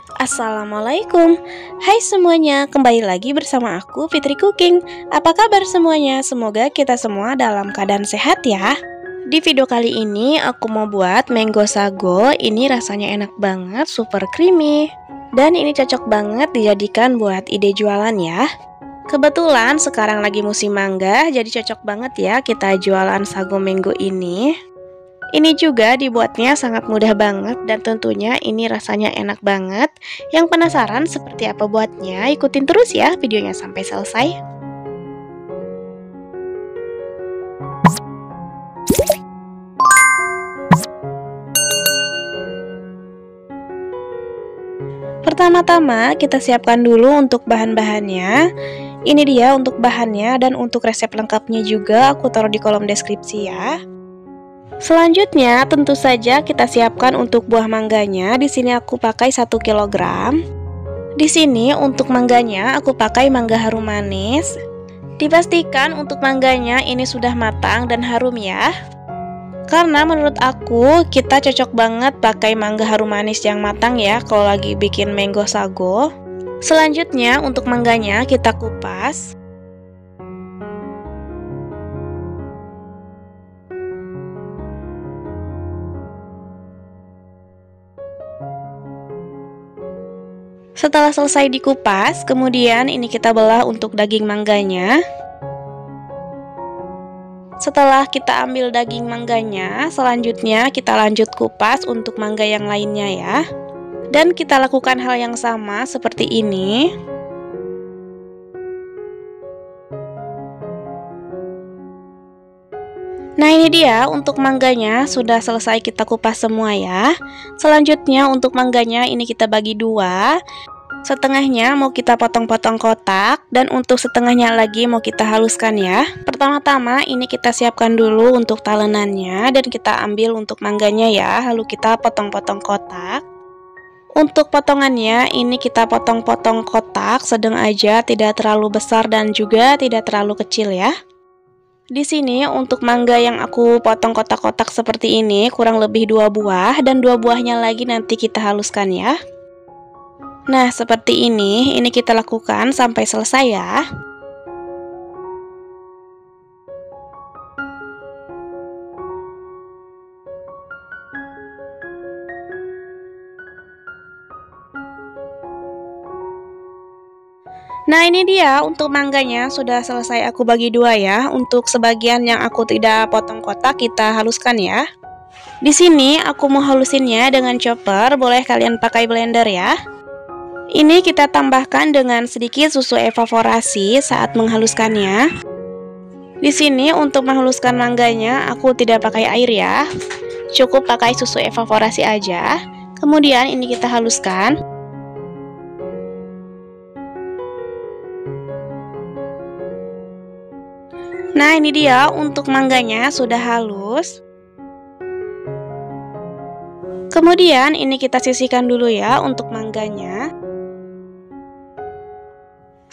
Assalamualaikum. Hai semuanya, kembali lagi bersama aku Fitri Cooking. Apa kabar semuanya? Semoga kita semua dalam keadaan sehat ya. Di video kali ini aku mau buat mango sago. Ini rasanya enak banget, super creamy. Dan ini cocok banget dijadikan buat ide jualan ya. Kebetulan sekarang lagi musim mangga, jadi cocok banget ya kita jualan sago mango ini. Ini juga dibuatnya sangat mudah banget dan tentunya ini rasanya enak banget. Yang penasaran seperti apa buatnya? Ikutin terus ya videonya sampai selesai. Pertama-tama kita siapkan dulu untuk bahan-bahannya. Ini dia untuk bahannya dan untuk resep lengkapnya juga aku taruh di kolom deskripsi ya. Selanjutnya tentu saja kita siapkan untuk buah mangganya. Di sini aku pakai 1 kg. Di sini untuk mangganya aku pakai mangga harum manis. Dipastikan untuk mangganya ini sudah matang dan harum ya. Karena menurut aku kita cocok banget pakai mangga harum manis yang matang ya kalau lagi bikin mango sago. Selanjutnya untuk mangganya kita kupas. Setelah selesai dikupas, kemudian ini kita belah untuk daging mangganya. Setelah kita ambil daging mangganya, selanjutnya kita lanjut kupas untuk mangga yang lainnya ya. Dan kita lakukan hal yang sama seperti ini. Nah ini dia untuk mangganya sudah selesai kita kupas semua ya. Selanjutnya untuk mangganya ini kita bagi dua. Setengahnya mau kita potong-potong kotak dan untuk setengahnya lagi mau kita haluskan ya. Pertama-tama ini kita siapkan dulu untuk talenannya dan kita ambil untuk mangganya ya. Lalu kita potong-potong kotak. Untuk potongannya ini kita potong-potong kotak sedang aja, tidak terlalu besar dan juga tidak terlalu kecil ya. Di sini untuk mangga yang aku potong kotak-kotak seperti ini kurang lebih 2 buah dan 2 buahnya lagi nanti kita haluskan ya. Nah seperti ini kita lakukan sampai selesai ya. Nah ini dia untuk mangganya sudah selesai aku bagi dua ya. Untuk sebagian yang aku tidak potong kotak kita haluskan ya. Di sini aku mau halusinnya dengan chopper, boleh kalian pakai blender ya. Ini kita tambahkan dengan sedikit susu evaporasi saat menghaluskannya. Di sini untuk menghaluskan mangganya aku tidak pakai air ya. Cukup pakai susu evaporasi aja. Kemudian ini kita haluskan. Nah ini dia untuk mangganya sudah halus. Kemudian ini kita sisihkan dulu ya untuk mangganya.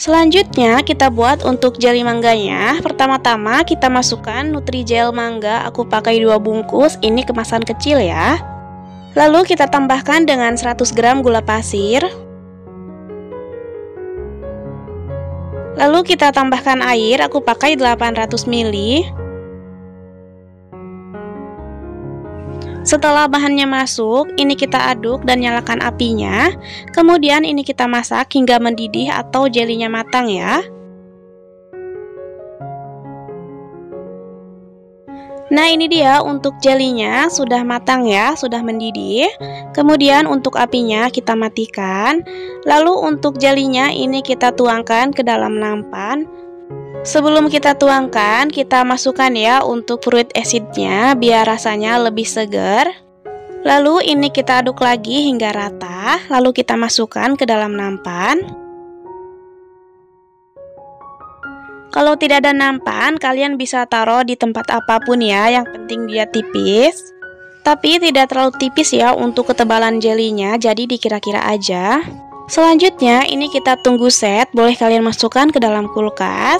Selanjutnya kita buat untuk jelly mangganya. Pertama-tama kita masukkan Nutrijel mangga, aku pakai 2 bungkus, ini kemasan kecil ya. Lalu kita tambahkan dengan 100 gram gula pasir. Lalu kita tambahkan air, aku pakai 800 ml. Setelah bahannya masuk, ini kita aduk dan nyalakan apinya. Kemudian ini kita masak hingga mendidih atau jelinya matang ya. Nah ini dia untuk jelinya sudah matang ya, sudah mendidih. Kemudian untuk apinya kita matikan. Lalu untuk jelinya ini kita tuangkan ke dalam nampan. Sebelum kita tuangkan, kita masukkan ya untuk fruit acidnya biar rasanya lebih segar. Lalu ini kita aduk lagi hingga rata. Lalu kita masukkan ke dalam nampan. Kalau tidak ada nampan, kalian bisa taruh di tempat apapun ya, yang penting dia tipis. Tapi tidak terlalu tipis ya untuk ketebalan jelinya, jadi dikira-kira aja. Selanjutnya ini kita tunggu set, boleh kalian masukkan ke dalam kulkas.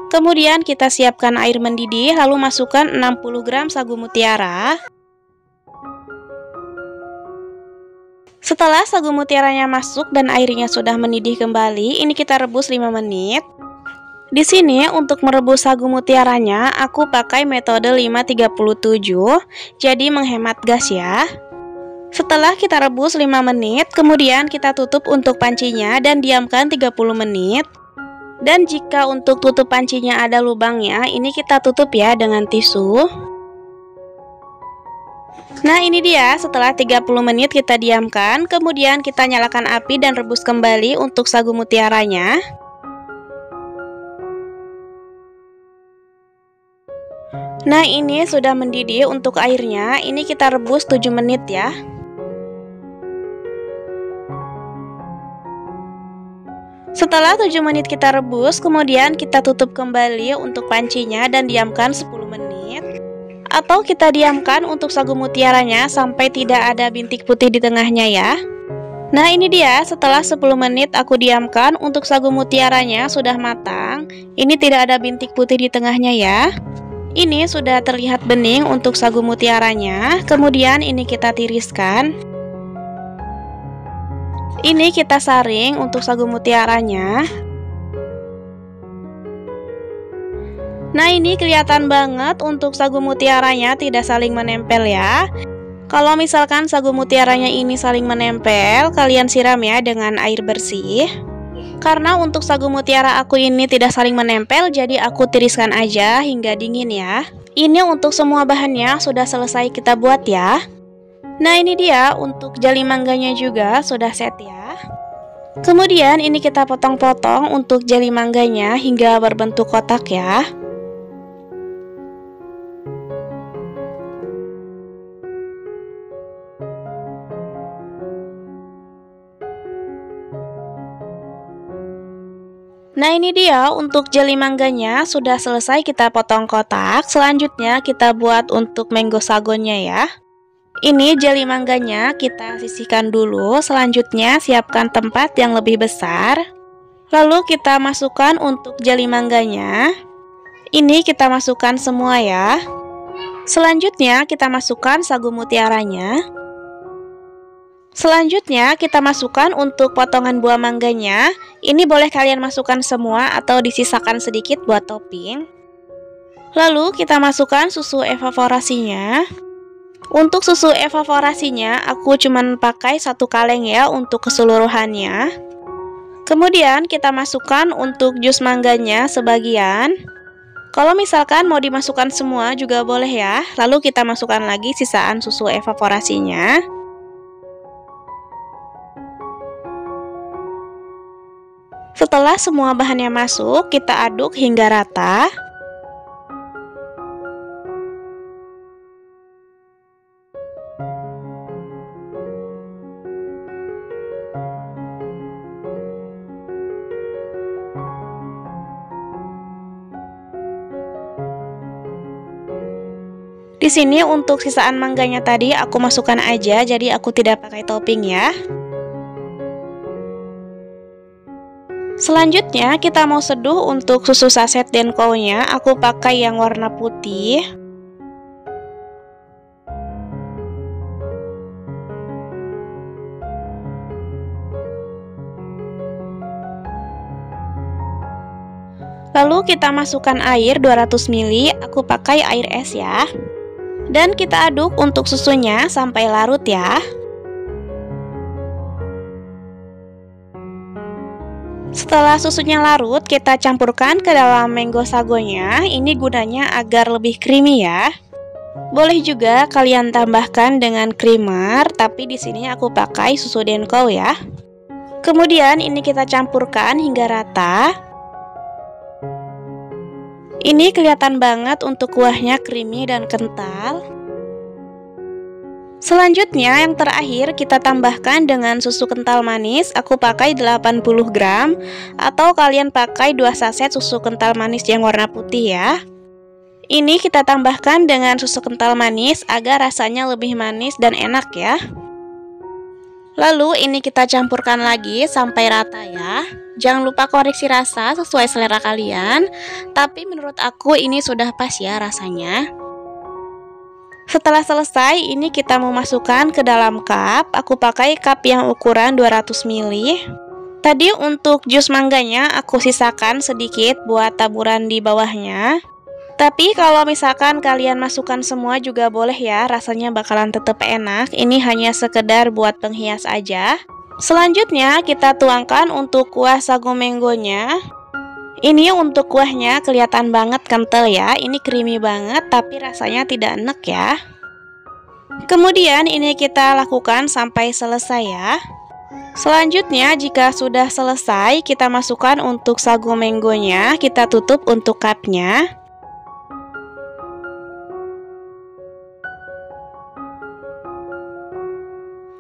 Kemudian kita siapkan air mendidih, lalu masukkan 60 gram sagu mutiara. Setelah sagu mutiaranya masuk dan airnya sudah mendidih kembali, ini kita rebus 5 menit. Di sini untuk merebus sagu mutiaranya, aku pakai metode 537, jadi menghemat gas ya. Setelah kita rebus 5 menit, kemudian kita tutup untuk pancinya dan diamkan 30 menit. Dan jika untuk tutup pancinya ada lubangnya, ini kita tutup ya dengan tisu. Nah ini dia, setelah 30 menit kita diamkan, kemudian kita nyalakan api dan rebus kembali untuk sagu mutiaranya. Nah ini sudah mendidih untuk airnya, ini kita rebus 7 menit ya. Setelah 7 menit kita rebus, kemudian kita tutup kembali untuk pancinya dan diamkan 10 menit. Atau kita diamkan untuk sagu mutiaranya sampai tidak ada bintik putih di tengahnya ya. Nah ini dia, setelah 10 menit aku diamkan, untuk sagu mutiaranya sudah matang. Ini tidak ada bintik putih di tengahnya ya. Ini sudah terlihat bening untuk sagu mutiaranya. Kemudian ini kita tiriskan. Ini kita saring untuk sagu mutiaranya. Nah ini kelihatan banget untuk sagu mutiaranya tidak saling menempel ya. Kalau misalkan sagu mutiaranya ini saling menempel, kalian siram ya dengan air bersih. Karena untuk sagu mutiara aku ini tidak saling menempel, jadi aku tiriskan aja hingga dingin ya. Ini untuk semua bahannya sudah selesai kita buat ya. Nah ini dia, untuk jeli mangganya juga sudah set ya. Kemudian ini kita potong-potong untuk jeli mangganya hingga berbentuk kotak ya. Nah ini dia, untuk jeli mangganya sudah selesai kita potong kotak. Selanjutnya kita buat untuk mango sagonya ya. Ini jeli mangganya kita sisihkan dulu. Selanjutnya siapkan tempat yang lebih besar. Lalu kita masukkan untuk jeli mangganya. Ini kita masukkan semua ya. Selanjutnya kita masukkan sagu mutiaranya. Selanjutnya kita masukkan untuk potongan buah mangganya. Ini boleh kalian masukkan semua atau disisakan sedikit buat topping. Lalu kita masukkan susu evaporasinya. Untuk susu evaporasinya aku cuman pakai 1 kaleng ya untuk keseluruhannya. Kemudian kita masukkan untuk jus mangganya sebagian. Kalau misalkan mau dimasukkan semua juga boleh ya. Lalu kita masukkan lagi sisaan susu evaporasinya. Setelah semua bahannya masuk, kita aduk hingga rata. Di sini untuk sisaan mangganya tadi aku masukkan aja, jadi aku tidak pakai topping ya. Selanjutnya kita mau seduh untuk susu saset Denko-nya, aku pakai yang warna putih. Lalu kita masukkan air 200 ml, aku pakai air es ya. Dan kita aduk untuk susunya sampai larut ya. Setelah susunya larut, kita campurkan ke dalam mango sagonya. Ini gunanya agar lebih creamy ya. Boleh juga kalian tambahkan dengan creamer, tapi di sini aku pakai susu Denko ya. Kemudian ini kita campurkan hingga rata. Ini kelihatan banget untuk kuahnya creamy dan kental. Selanjutnya yang terakhir kita tambahkan dengan susu kental manis. Aku pakai 80 gram atau kalian pakai 2 saset susu kental manis yang warna putih ya. Ini kita tambahkan dengan susu kental manis agar rasanya lebih manis dan enak ya. Lalu ini kita campurkan lagi sampai rata ya. Jangan lupa koreksi rasa sesuai selera kalian. Tapi menurut aku ini sudah pas ya rasanya. Setelah selesai, ini kita mau masukkan ke dalam cup. Aku pakai cup yang ukuran 200 ml. Tadi untuk jus mangganya aku sisakan sedikit buat taburan di bawahnya. Tapi kalau misalkan kalian masukkan semua juga boleh ya, rasanya bakalan tetap enak. Ini hanya sekedar buat penghias aja. Selanjutnya kita tuangkan untuk kuah sagu mangonya. Ini untuk kuahnya kelihatan banget kental ya. Ini creamy banget tapi rasanya tidak enak ya. Kemudian ini kita lakukan sampai selesai ya. Selanjutnya jika sudah selesai, kita masukkan untuk sagu mangonya. Kita tutup untuk cupnya.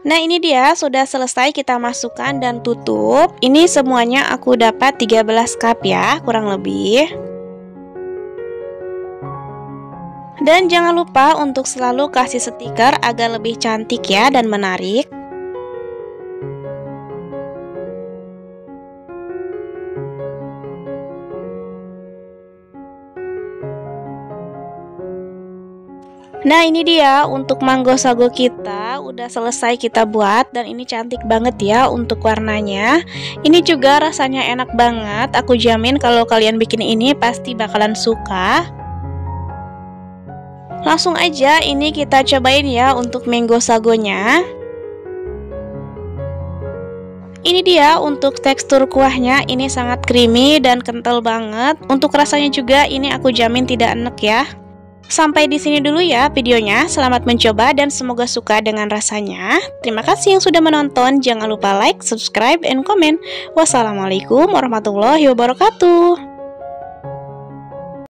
Nah ini dia sudah selesai, kita masukkan dan tutup. Ini semuanya aku dapat 13 cup ya, kurang lebih. Dan jangan lupa untuk selalu kasih stiker agar lebih cantik ya dan menarik. Nah ini dia untuk mango sago kita udah selesai kita buat, dan ini cantik banget ya untuk warnanya. Ini juga rasanya enak banget. Aku jamin kalau kalian bikin ini pasti bakalan suka. Langsung aja ini kita cobain ya untuk mango sagonya. Ini dia untuk tekstur kuahnya, ini sangat creamy dan kental banget. Untuk rasanya juga ini aku jamin tidak enak ya. Sampai di sini dulu ya videonya. Selamat mencoba dan semoga suka dengan rasanya. Terima kasih yang sudah menonton. Jangan lupa like, subscribe, and komen. Wassalamualaikum warahmatullahi wabarakatuh.